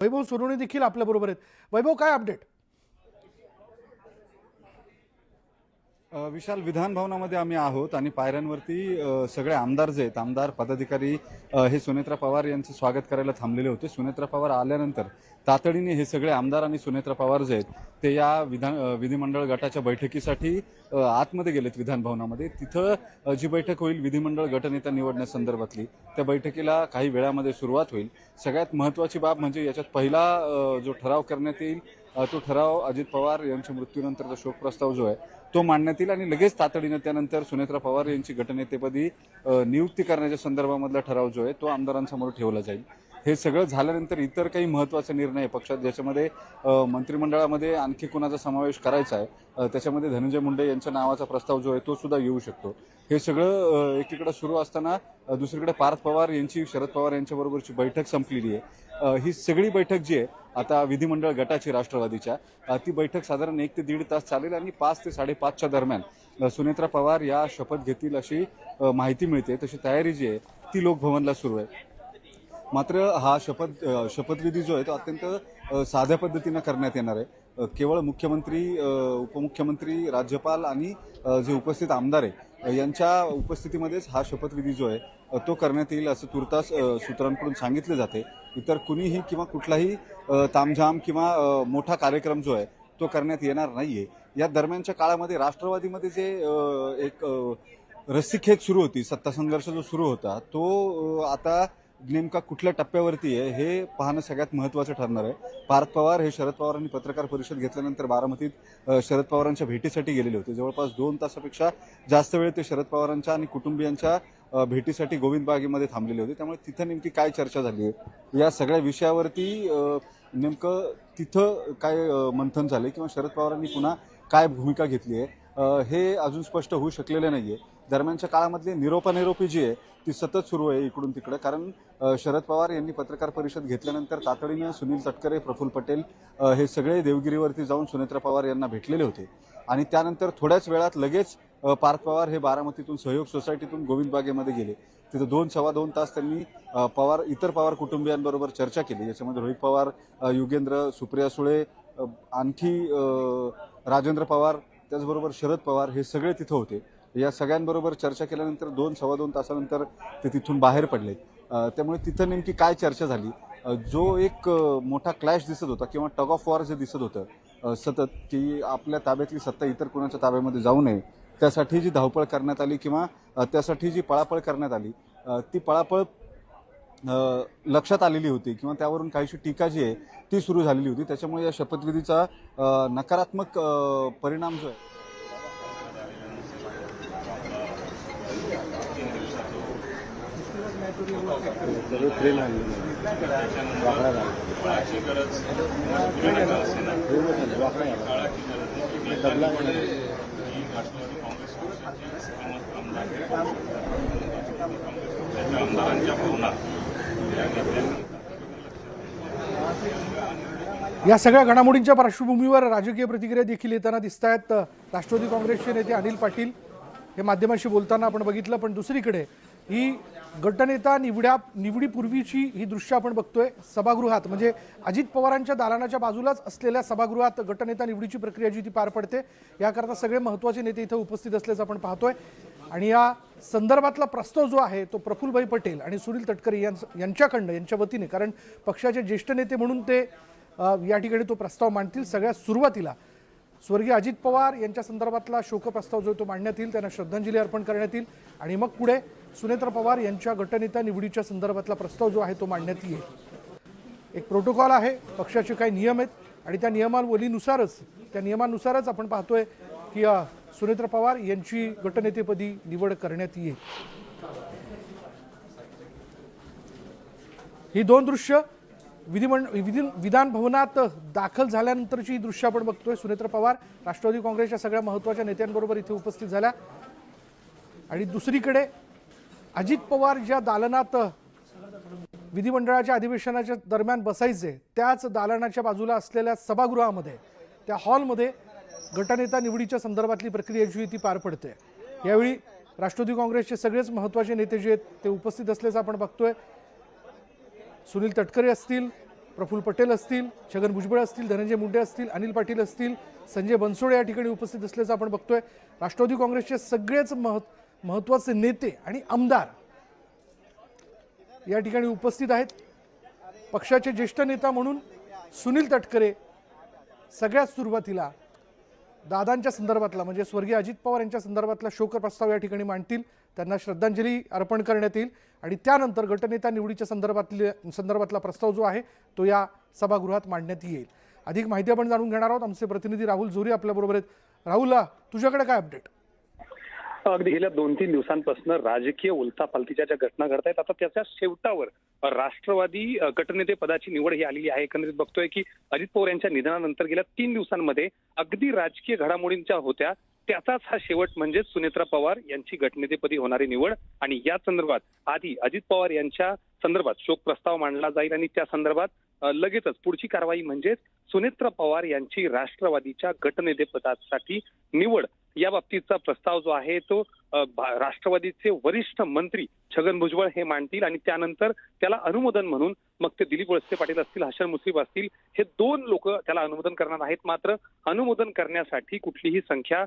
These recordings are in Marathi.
वैभव सोनवणे देखील आपल्या बरोबर आहेत। वैभव, काय अपडेट? विशाल, विधान भवनामध्ये आम्ही आहोत आणि पायऱ्यांवरती सगळे आमदार जे आहेत, आमदार पदाधिकारी हे सुनेत्रा पवार यांचं स्वागत करायला थांबलेले होते। सुनेत्रा पवार आल्यानंतर तातडीने हे सगळे आमदार आणि सुनेत्रा पवार जे आहेत ते या विधिमंडळ गटाच्या बैठकीसाठी आतमध्ये गेलेत विधान भवनामध्ये। तिथं जी बैठक होईल विधिमंडळ गटनेता निवडण्यासंदर्भातली, त्या बैठकीला काही वेळामध्ये सुरुवात होईल। सगळ्यात महत्त्वाची बाब म्हणजे याच्यात पहिला जो ठराव करण्यात येईल तो ठराव अजित पवार यांच्या मृत्यूनंतरचा शोक प्रस्ताव जो आहे तो मांडण्यात येईल आणि लगेच तातडीने त्यानंतर सुनेत्रा पवार यांची गटनेतेपदी नियुक्ती करण्याच्या संदर्भामधला ठराव जो आहे तो आमदारांसमोर ठेवला जाईल। हे सगळं झाल्यानंतर इतर काही महत्त्वाचे निर्णय पक्षात, ज्याच्यामध्ये मंत्रिमंडळामध्ये आणखी कोणाचा समावेश करायचा आहे, त्याच्यामध्ये धनंजय मुंडे यांच्या नावाचा प्रस्ताव जो आहे तो सुद्धा येऊ शकतो। हे सगळं एकीकडे सुरू असताना दुसरीकडे पार्थ पवार यांची शरद पवार यांच्याबरोबरची बैठक संपलेली आहे। ही सगळी बैठक जी आहे आता विधिमंडळ गटाची राष्ट्रवादीच्या, ती बैठक साधारण 1 ते 1.5 तास चालेल आणि 5 ते 5:30च्या दरम्यान सुनेत्रा पवार या शपथ घेतील अशी माहिती मिळते। तशी तयारी जी आहे ती लोकभवनला सुरू आहे। मात्र हा शपथविधी जो आहे तो अत्यंत साध्या पद्धतीनं करण्यात येणार आहे। केवळ मुख्यमंत्री, उपमुख्यमंत्री, राज्यपाल आणि जे उपस्थित आमदार आहे यांच्या उपस्थितीमध्येच हा शपथविधी जो आहे तो करण्यात येईल असं तुर्तास सूत्रांकडून सांगितले जाते। इतर कुणीही किंवा कुठलाही तामझाम किंवा मोठा कार्यक्रम जो आहे तो करण्यात येणार नाहीये। या दरम्यानच्या काळामध्ये राष्ट्रवादीमध्ये जे एक रस्सीखेच सुरू होती, सत्ता संघर्ष जो सुरू होता तो आता नेमका कुठल्या टप्प्यावरती आहे हे पाहणं सगळ्यात महत्त्वाचं ठरणार आहे। पार्थ पवार हे शरद पवारांनी पत्रकार परिषद घेतल्यानंतर बारामतीत शरद पवारांच्या भेटीसाठी गेलेले होते। जवळपास 2 तासापेक्षा जास्त वेळ ते शरद पवारांच्या आणि कुटुंबियांच्या भेटीसाठी गोविंद बागेमध्ये थांबलेले होते। त्यामुळे तिथं नेमकी काय चर्चा झाली आहे या सगळ्या विषयावरती नेमकं तिथं काय मंथन झाले किंवा शरद पवारांनी पुन्हा काय भूमिका घेतली आहे हे अजून स्पष्ट होऊ शकलेलं नाहीये। दरम्यानच्या काळामधली निरोपानिरोपी जी आहे ती सतत सुरू आहे इकडून तिकडे, कारण शरद पवार यांनी पत्रकार परिषद घेतल्यानंतर तातडीने सुनील तटकरे, प्रफुल्ल पटेल हे सगळे देवगिरीवरती जाऊन सुनेत्रा पवार यांना भेटलेले होते आणि त्यानंतर थोड्याच वेळात लगेच पार्थ पवार हे बारामतीतून सहयोग सोसायटीतून गोविंद बागेमध्ये गेले। तिथं 2-2.25 तास त्यांनी इतर पवार कुटुंबियांबरोबर चर्चा केली, ज्याच्यामध्ये रोहित पवार, युगेंद्र, सुप्रिया सुळे, आणखी राजेंद्र पवार, त्याचबरोबर शरद पवार हे सगळे तिथं होते। या सगळ्यांबरोबर चर्चा केल्यानंतर 2-2.25 तासानंतर ते तिथून बाहेर पडले। त्यामुळे तिथं नेमकी काय चर्चा झाली, जो एक मोठा क्लॅश दिसत होता किंवा टग ऑफ वॉर जे दिसत होतं सतत, की आपल्या ताब्यातली सत्ता इतर कोणाच्या ताब्यामध्ये जाऊ नये, त्यासाठी जी धावपळ करण्यात आली किंवा त्यासाठी जी पळापळ करण्यात आली ती पळापळ लक्षात आलेली होती किंवा त्यावरून काहीशी टीका जी आहे ती सुरू झालेली होती। त्याच्यामुळे या शपथविधीचा नकारात्मक परिणाम जो आहे या सगळ्या घडामोडींच्या पार्श्वभूमीवर राजकीय प्रतिक्रिया देखील येताना दिसत आहेत। राष्ट्रवादी काँग्रेसचे नेते अनिल पाटील हे माध्यमांशी बोलताना आपण बघितलं, पण दुसरीकडे ही गटनेता निवडीपूर्वीची ही दृश्य आपण बघतोय सभागृहात, म्हणजे अजित पवारांच्या दालनाच्या बाजूलाच असलेल्या सभागृहात गटनेता निवडीची प्रक्रिया जी ती पार पडते। याकरता सगळे महत्त्वाचे नेते इथं उपस्थित असल्याचं आपण पाहतोय आणि या संदर्भातला प्रस्ताव जो आहे तो प्रफुल्लभाई पटेल आणि सुनील तटकरे यांच्याकडनं, यांच्या वतीने, कारण पक्षाचे ज्येष्ठ नेते म्हणून ते या ठिकाणी तो प्रस्ताव मांडतील। सगळ्यात सुरुवातीला स्वर्गीय अजित पवार यांच्या संदर्भातला शोकप्रस्ताव जो तो मांडण्यात येईल, त्यांना श्रद्धांजली अर्पण करण्यात येईल आणि मग पुढे सुनेत्रा पवार यांच्या गटनेता निवडीच्या संदर्भातला प्रस्ताव जो आहे तो मांडण्यात येईल। एक प्रोटोकॉल आहे, पक्षाचे काही नियम आहेत आणि त्या नियमानुसारच आपण पाहतोय की सुनेत्रा पवार यांची गटनेतेपदी निवड करण्यात येईल। ही 2 दृश्य विधान भवनात दाखल झाल्यानंतरची ही दृश्य आपण बघतोय। सुनेत्रा पवार राष्ट्रवादी काँग्रेसच्या सगळ्या महत्त्वाच्या नेत्यांबरोबर इथे उपस्थित झाल्या आणि दुसरीकडे अजित पवार ज्या दालनात विधिमंडळाच्या अधिवेशनाच्या दरम्यान बसायचे त्याच दालनाच्या बाजूला असलेल्या सभागृहामध्ये, त्या हॉलमध्ये गटनेता निवडीच्या संदर्भातली प्रक्रिया जी ती पार पडते। यावेळी राष्ट्रवादी काँग्रेसचे सगळेच महत्त्वाचे नेते जे आहेत ते उपस्थित असल्याचं आपण बघतोय। सुनील तटकरे असतील, प्रफुल्ल पटेल असतील, छगन भुजबळ असतील, धनंजय मुंडे असतील, अनिल पाटील असतील, संजय बनसोडे या ठिकाणी उपस्थित असल्याचं आपण बघतोय. राष्ट्रवादी काँग्रेसचे सगळेच महत्त्वाचे नेते आणि आमदार या ठिकाणी उपस्थित आहेत. पक्षाचे ज्येष्ठ नेता म्हणून सुनील तटकरे सगळ्यात सुरुवातीला दादांच्या संदर्भातला म्हणजे स्वर्गीय अजित पवार यांच्या संदर्भातला शोक प्रस्ताव या ठिकाणी मांडतील. त्यांना श्रद्धांजली अर्पण करण्यात येईल आणि त्यानंतर गटनेता निवडीच्या संदर्भातला प्रस्ताव जो आहे तो या सभागृहात मांडण्यात येईल. अधिक माहिती आपण जाणून घेणार आहोत. आमचे प्रतिनिधी राहुल जोरी आपल्याबरोबर आहेत. राहुल, तुझ्याकडे काय अपडेट? अगदी गेल्या 2-3 दिवसांपासून राजकीय उलथापालथीच्या ज्या घटना घडत आहेत आता त्याच्या शेवटावर राष्ट्रवादी गटनेते पदाची निवड ही आलेली आहे. एकंदरीत बघतोय की अजित पवार यांच्या निधनानंतर गेल्या 3 दिवसांमध्ये अगदी राजकीय घडामोडींच्या होत्या त्याचाच हा शेवट म्हणजे सुनेत्रा पवार यांची गटनेतेपदी होणारी निवड. आणि या संदर्भात आधी अजित पवार यांच्या संदर्भात शोक प्रस्ताव मांडला जाईल आणि त्या संदर्भात लगेचच पुढची कारवाई म्हणजे सुनेत्रा पवार यांची राष्ट्रवादीच्या गटनेतेपदासाठी निवड या बाबतीचा प्रस्ताव जो आहे तो राष्ट्रवादीचे वरिष्ठ मंत्री छगन भुजबळ हे मांडतील आणि त्यानंतर त्याला अनुमोदन म्हणून मग ते दिलीप वळसे पाटील असतील, हसन मुश्रीफ असतील, हे 2 लोक त्याला अनुमोदन करणार आहेत. मात्र अनुमोदन करण्यासाठी कुठलीही संख्या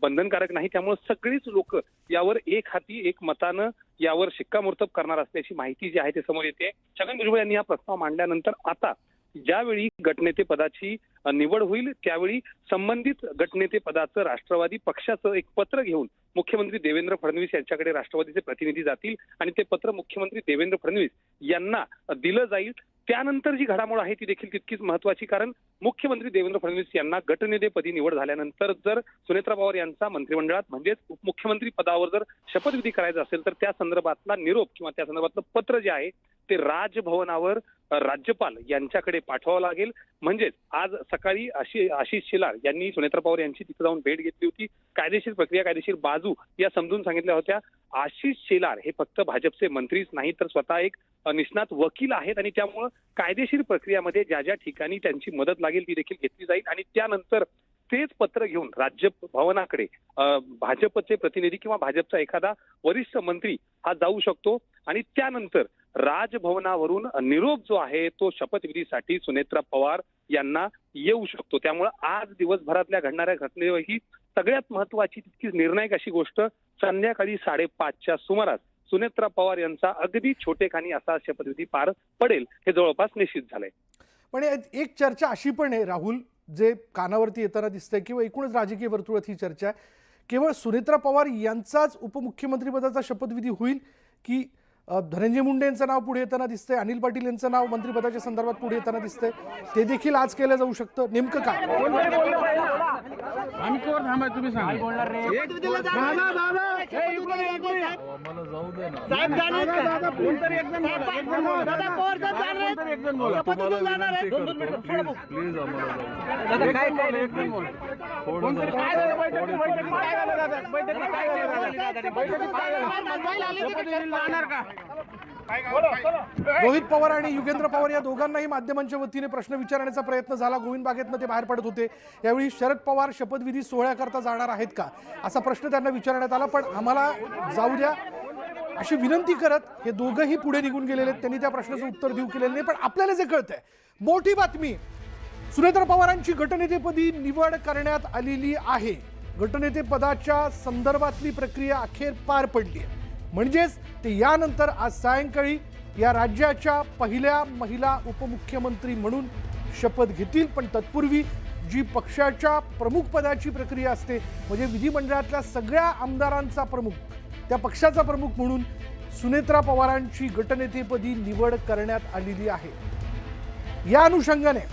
बंधनकारक नाही, त्यामुळे सगळीच लोक यावर एक हाती एक मतानं यावर शिक्कामोर्तब करणार असल्याची माहिती जी आहे ते समोर येते. छगन भुजबळ यांनी हा प्रस्ताव मांडल्यानंतर आता ज्यावेळी गटनेते पदाची निवड होईल त्यावेळी संबंधित गटनेते पदाचं राष्ट्रवादी पक्षाचं एक पत्र घेऊन मुख्यमंत्री देवेंद्र फडणवीस यांच्याकडे राष्ट्रवादीचे प्रतिनिधी जातील आणि ते पत्र मुख्यमंत्री देवेंद्र फडणवीस यांना दिलं जाईल. त्यानंतर जी घडामोड आहे ती देखील तितकीच महत्वाची, कारण मुख्यमंत्री देवेंद्र फडणवीस यांना गटनेतेपदी निवड झाल्यानंतर जर सुनेत्रा पवार यांचा मंत्रिमंडळात म्हणजेच उपमुख्यमंत्री पदावर जर शपथविधी करायचा असेल तर त्या संदर्भातला निरोप किंवा त्या संदर्भातलं पत्र जे आहे ते राजभवनावर राज्यपाल यांच्याकडे पाठवावं लागेल. म्हणजेच आज सकाळी आशिष शेलार यांनी सुनेत्रा पवार यांची तिथे जाऊन भेट घेतली होती. कायदेशीर प्रक्रिया, कायदेशीर बाजू या समजून सांगितल्या होत्या. आशिष शेलार हे फक्त भाजपचे मंत्रीच नाही तर स्वतः एक निष्णात वकील आहेत आणि त्यामुळे कायदेशीर प्रक्रियामध्ये ज्या ज्या ठिकाणी त्यांची मदत लागेल ती देखील घेतली जाईल आणि त्यानंतर तेच पत्र घेऊन राज्यभवनाकडे भाजपचे प्रतिनिधी किंवा भाजपचा एखादा वरिष्ठ मंत्री हा जाऊ शकतो आणि त्यानंतर राजभवनावरून निरोप जो आहे तो शपथविधीसाठी सुनेत्रा पवार यांना येऊ शकतो. त्यामुळे आज दिवसभरातल्या घडणाऱ्या घटनेपैकी सगळ्यात महत्वाची तितकीच निर्णायक अशी गोष्ट संध्याकाळी 5:30च्या सुमारास सुनेत्रा पवार यांचा अगदी छोटेखानी असा शपथविधी पार पडेल हे जवळपास निश्चित झालंय. पण एक चर्चा अशी पण आहे राहुल, जे कानावरती येताना दिसतंय किंवा एकूणच राजकीय वर्तुळात ही चर्चा आहे, केवळ सुनेत्रा पवार यांचाच उपमुख्यमंत्रीपदाचा शपथविधी होईल की धनंजय मुंडे यांचं नाव पुढे येताना दिसतंय, अनिल पाटील यांचं नाव मंत्रिपदाच्या संदर्भात पुढे येताना दिसतंय, ते देखील आज केलं जाऊ शकतं. नेमकं काय? रोहित पवार आणि युगेंद्र पवार या दोघांनाही माध्यमांच्या वतीने प्रश्न विचारण्याचा प्रयत्न झाला. गोविंद बागेतनं ते बाहेर पडत होते. यावेळी शरद पवार शपथविधी सोहळ्याकरता जाणार आहेत का असा प्रश्न त्यांना विचारण्यात आला, पण आम्हाला जाऊ द्या अशी विनंती करत हे दोघंही पुढे निघून गेलेले आहेत. त्यांनी त्या प्रश्नाचं उत्तर देऊ केलेलं नाही. पण आपल्याला जे कळतंय मोठी बातमी, सुनेत्रा पवारांची गटनेतेपदी निवड करण्यात आलेली आहे. गटनेतेपदाच्या संदर्भातली प्रक्रिया अखेर पार पडली आहे. म्हणजेच ते यानंतर आज सायंकाळी या राज्याच्या पहिल्या महिला उपमुख्यमंत्री म्हणून शपथ घेतील. पण तत्पूर्वी जी पक्षाच्या प्रमुख पदाची प्रक्रिया असते म्हणजे विधिमंडळातल्या सगळ्या आमदारांचा प्रमुख, त्या पक्षाचा प्रमुख म्हणून सुनेत्रा पवारांची गटनेतेपदी निवड करण्यात आलेली आहे. या अनुषंगाने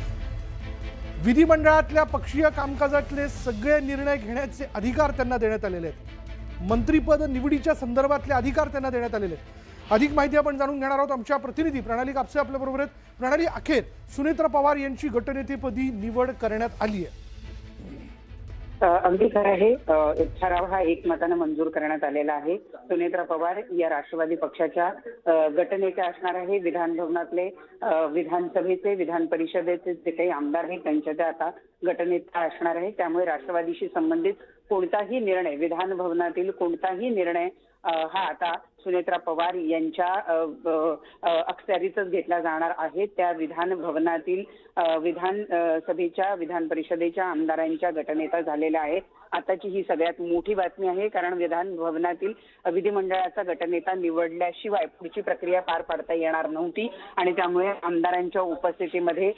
विधिमंडळातल्या पक्षीय कामकाजातले सगळे निर्णय घेण्याचे अधिकार त्यांना देण्यात आलेले आहेत. मंत्रीपद निवडीच्या संदर्भातले अधिकार त्यांना देण्यात आलेले आहेत. अधिक माहिती आपण जाणून घेणार आहोत. आमच्या प्रतिनिधी प्रणाली कापसे आपल्या बरोबर आहेत. प्रणाली, अखेर सुनेत्रा पवार यांची गटनेतेपदी निवड करण्यात आली आहे. अगदी खरं आहे. ठराव हा एकमतानं मंजूर करण्यात आलेला आहे. सुनेत्रा पवार या राष्ट्रवादी पक्षाच्या गटनेत्या असणार आहे. विधान भवनातले, विधानसभेचे, विधान परिषदेचे जे काही आमदार आहेत त्यांच्या त्या आता गटनेत्या असणार आहे. त्यामुळे राष्ट्रवादीशी संबंधित कोणताही निर्णय, विधान भवनातील कोणताही निर्णय हा आता सुनेत्रा पवार यांच्या अखत्यारीतच घेतला जाणार आहे. त्या विधान भवनातील विधानसभेच्या विधान परिषदेच्या आमदारांच्या गटनेता झालेल्या आहेत. आताची ही सगळ्यात मोठी बातमी आहे, कारण विधान भवनातील विधिमंडळाचा गटनेता निवडल्याशिवाय पुढची प्रक्रिया पार पाडता येणार नव्हती आणि त्यामुळे आमदारांच्या उपस्थितीमध्ये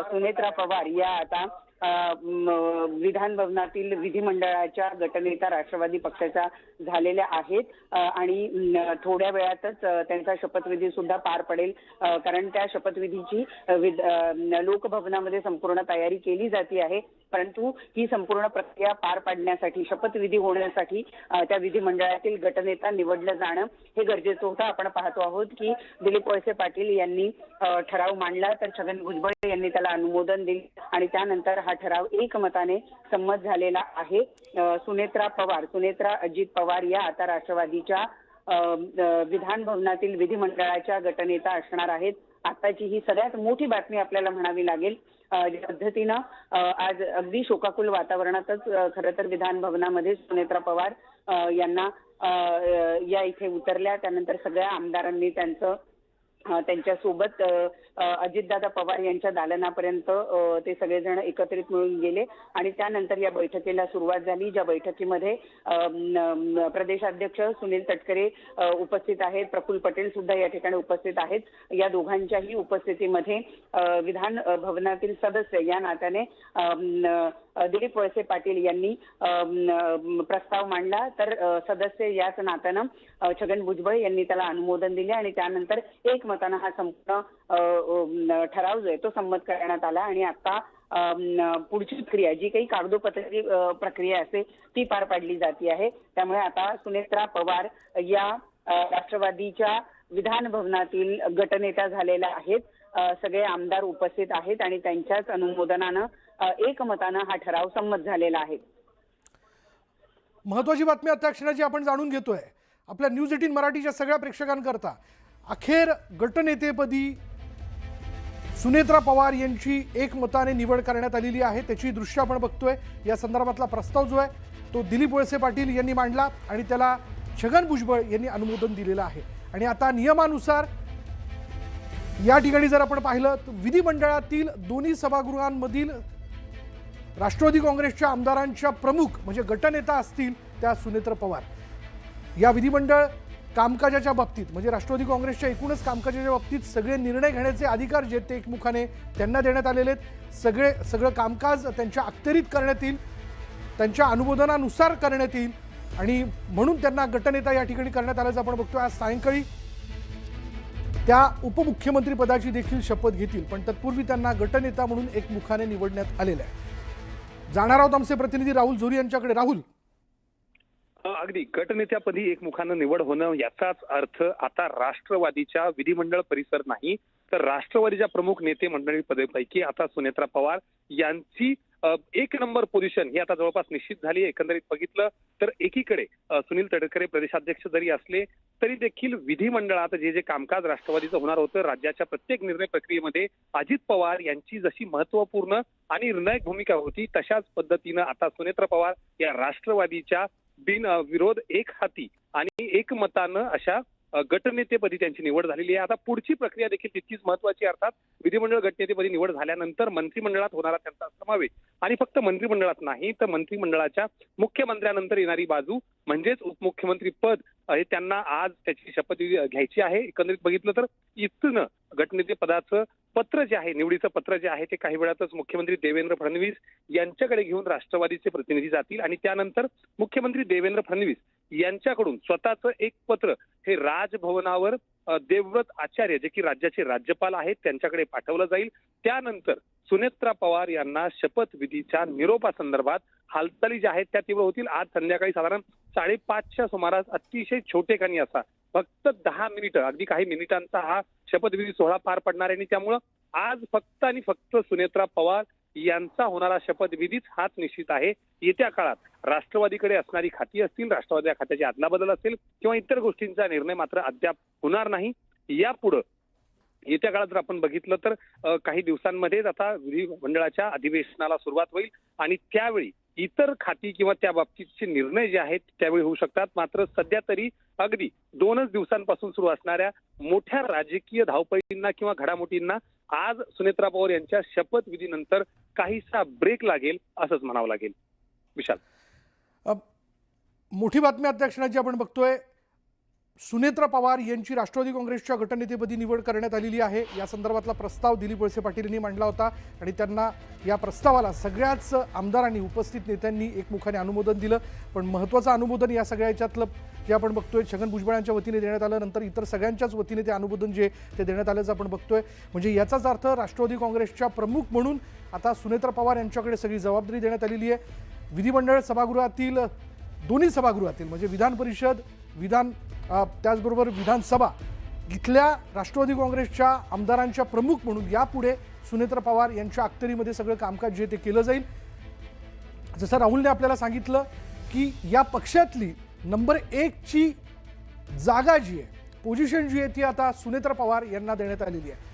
सुनेत्रा पवार या आता विधान भवनातील विधिमंडळाच्या गटनेता राष्ट्रवादी पक्षाच्या झालेल्या आहेत आणि थोड्या वेळातच त्यांचा शपथविधी सुद्धा पार पडेल, कारण त्या शपथविधीची लोकभवनामध्ये संपूर्ण तयारी केली जाते आहे. परंतु ही संपूर्ण प्रक्रिया पार पाडण्यासाठी, शपथविधी होण्यासाठी त्या विधिमंडळातील गटनेता निवडलं जाणं हे गरजेचं होतं. आपण पाहतो आहोत की दिलीप वळसे पाटील यांनी ठराव मांडला, तर छगन भुजबळ यांनी त्याला अनुमोदन दिले आणि त्यानंतर हा ठराव एकमताने संमत झालेला आहे. सुनेत्रा अजित पवार या आता राष्ट्रवादीच्या विधान भवनातील विधिमंडळाच्या गटनेता असणार आहेत. आताची ही सगळ्यात मोठी बातमी आपल्याला म्हणावी लागेल. ज्या पद्धतीनं आज अगदी शोकाकुल वातावरणातच खरं तर विधान भवनामध्ये सुनेत्रा पवार यांना या इथे उतरल्या, त्यानंतर सगळ्या आमदारांनी त्यांच्यासोबत अजितदादा पवार यांच्या दालनापर्यंत ते सगळेजण एकत्रित मिळून गेले आणि त्यानंतर या बैठकीला सुरुवात झाली. ज्या बैठकीमध्ये प्रदेशाध्यक्ष सुनील तटकरे उपस्थित आहेत, प्रफुल्ल पटेल सुद्धा या ठिकाणी उपस्थित आहेत. या दोघांच्याही उपस्थितीमध्ये विधान भवनातील सदस्य या नात्याने दिलीप वळसे पाटील यांनी प्रस्ताव मांडला, तर सदस्य याच नात्यानं छगन भुजबळ यांनी त्याला अनुमोदन दिले आणि त्यानंतर एकमतानं हा संपूर्ण ठराव जो आहे तो संमत करण्यात आला आणि आता पुढची प्रक्रिया, जी काही कागदोपत्री प्रक्रिया असेल ती पार पाडली जाते आहे. त्यामुळे आता सुनेत्रा पवार या राष्ट्रवादीच्या विधान भवनातील गटनेत्या झालेल्या आहेत. सगळे आमदार उपस्थित आहेत आणि त्यांच्याच अनुमोदनानं एकमतानं हा ठराव संमत झालेला आहे. महत्वाची बातमी आता क्षणाची आपण जाणून घेतोय आपल्या न्यूज 18 मराठीच्या सगळ्या प्रेक्षकांकरता. अखेर गटनेतेपदी सुनेत्रा पवार यांची एकमताने निवड करण्यात आलेली आहे. त्याची दृश्य आपण बघतोय. या संदर्भातला प्रस्ताव जो आहे तो दिलीप वळसे पाटील यांनी मांडला आणि त्याला छगन भुजबळ यांनी अनुमोदन दिलेलं आहे. आणि आता नियमानुसार या ठिकाणी जर आपण पाहिलं तर विधिमंडळातील दोन्ही सभागृहांमधील राष्ट्रवादी काँग्रेसच्या आमदारांच्या प्रमुख म्हणजे गटनेता असतील त्या सुनेत्रा पवार. या विधिमंडळ कामकाजाच्या बाबतीत म्हणजे राष्ट्रवादी काँग्रेसच्या एकूणच कामकाजाच्या बाबतीत सगळे निर्णय घेण्याचे अधिकार जे ते एकमुखाने त्यांना देण्यात आलेले आहेत. सगळं कामकाज त्यांच्या अखत्यारीत करण्यात येईल, त्यांच्या अनुमोदनानुसार करण्यात येईल आणि म्हणून त्यांना गटनेता या ठिकाणी करण्यात आल्याचं आपण बघतोय. आज सायंकाळी त्या उपमुख्यमंत्री पदाची देखील शपथ घेतील, पण तत्पूर्वी त्यांना गटनेता म्हणून एकमुखाने निवडण्यात आलेलं आहे. जाणार आहोत आमचे प्रतिनिधी राहुल झोरी यांच्याकडे. राहुल, अगदी गटनेत्यापदी एकमुखानं निवड होणं याचाच अर्थ आता राष्ट्रवादीच्या विधिमंडळ परिसर नाही तर राष्ट्रवादीच्या प्रमुख नेते मंडळी पदापैकी आता सुनेत्रा पवार यांची एक नंबर पोझिशन ही आता जवळपास निश्चित झाली आहे. एकंदरीत बघितलं तर एकीकडे सुनील तटकरे प्रदेशाध्यक्ष जरी असले तरी देखील विधिमंडळात जे कामकाज राष्ट्रवादीचं होणार होतं, राज्याच्या प्रत्येक निर्णय प्रक्रियेमध्ये अजित पवार यांची जशी महत्वपूर्ण आणि निर्णायक भूमिका होती तशाच पद्धतीनं आता सुनेत्रा पवार या राष्ट्रवादीच्या बिनविरोध एक हाती आणि एकमतानं अशा गटनेतेपदी त्यांची निवड झालेली आहे. आता पुढची प्रक्रिया देखील तितकीच महत्वाची. अर्थात विधिमंडळ गटनेतेपदी निवड झाल्यानंतर मंत्रिमंडळात होणारा त्यांचा समावेश आणि फक्त मंत्रिमंडळात नाही तर मंत्रिमंडळाच्या मुख्यमंत्र्यानंतर येणारी बाजू म्हणजेच उपमुख्यमंत्री पद हे त्यांना आज त्याची शपथ घ्यायची आहे. एकंदरीत बघितलं तर इथनं गटनेते पदाचं पत्र जे आहे, निवडीचं पत्र जे आहे ते काही वेळातच मुख्यमंत्री देवेंद्र फडणवीस यांच्याकडे घेऊन राष्ट्रवादीचे प्रतिनिधी जातील आणि त्यानंतर मुख्यमंत्री देवेंद्र फडणवीस यांच्याकडून स्वतःचं एक पत्र हे राजभवनावर देवव्रत आचार्य जे की राज्याचे राज्यपाल आहेत त्यांच्याकडे पाठवलं जाईल. त्यानंतर सुनेत्रा पवार यांना शपथविधीच्या निरोपासंदर्भात हालचाली ज्या आहेत त्या तीव्र होतील. आज संध्याकाळी साधारण 5:30च्या सुमारास अतिशय छोटेखानी असा फक्त 10 मिनिटं, अगदी काही मिनिटांचा हा शपथविधी सोहळा पार पडणार आहे आणि त्यामुळं आज फक्त आणि फक्त सुनेत्रा पवार यांचा होणारा शपथविधीच हाच निश्चित आहे. येत्या काळात राष्ट्रवादीकडे असणारी खाती असतील, राष्ट्रवादी खात्याची अदलाबदल असेल किंवा इतर गोष्टींचा निर्णय मात्र अद्याप होणार नाही. यापुढे येत्या काळात जर आपण बघितलं तर काही दिवसांमध्येच आता विधिमंडळाच्या अधिवेशनाला सुरुवात होईल आणि त्यावेळी इतर खाती किंवा त्या बाबतीतचे निर्णय जे आहेत त्यावेळी होऊ शकतात. मात्र सध्या तरी अगदी 2च दिवसांपासून सुरू असणाऱ्या मोठ्या राजकीय धावपळींना किंवा घडामोडींना आज सुनेत्रा पवार यांच्या शपथविधीनंतर काहीसा ब्रेक लागेल असंच म्हणावं लागेल. विशाल, मोठी बातमी आता क्षणाची आपण बघतोय. सुनेत्रा पवार यांची राष्ट्रवादी काँग्रेसच्या गटनेतेपदी निवड करण्यात आलेली आहे. या संदर्भातला प्रस्ताव दिलीप वळसे पाटील यांनी मांडला होता आणि त्यांना या प्रस्तावाला सगळ्याच आमदारांनी, उपस्थित नेत्यांनी एकमुखाने अनुमोदन दिलं. पण महत्त्वाचं अनुमोदन या सगळ्या याच्यातलं जे आपण बघतोय छगन भुजबळांच्या वतीने देण्यात आलं, नंतर इतर सगळ्यांच्याच वतीने ते अनुमोदन जे ते देण्यात आल्याचं आपण बघतोय. म्हणजे याचाच अर्थ राष्ट्रवादी काँग्रेसच्या प्रमुख म्हणून आता सुनेत्रा पवार यांच्याकडे सगळी जबाबदारी देण्यात आलेली आहे. विधिमंडळ सभागृहातील दोन्ही सभागृहातील म्हणजे विधान परिषद, त्याचबरोबर विधानसभा इथल्या राष्ट्रवादी काँग्रेसच्या आमदारांच्या प्रमुख म्हणून यापुढे सुनेत्रा पवार यांच्या अखत्यारीमध्ये सगळं कामकाज जे ते केलं जाईल. जसं राहुलने आपल्याला सांगितलं की या पक्षातली नंबर 1ची जागा जी आहे, पोझिशन जी आहे ती आता सुनेत्रा पवार यांना देण्यात आलेली आहे.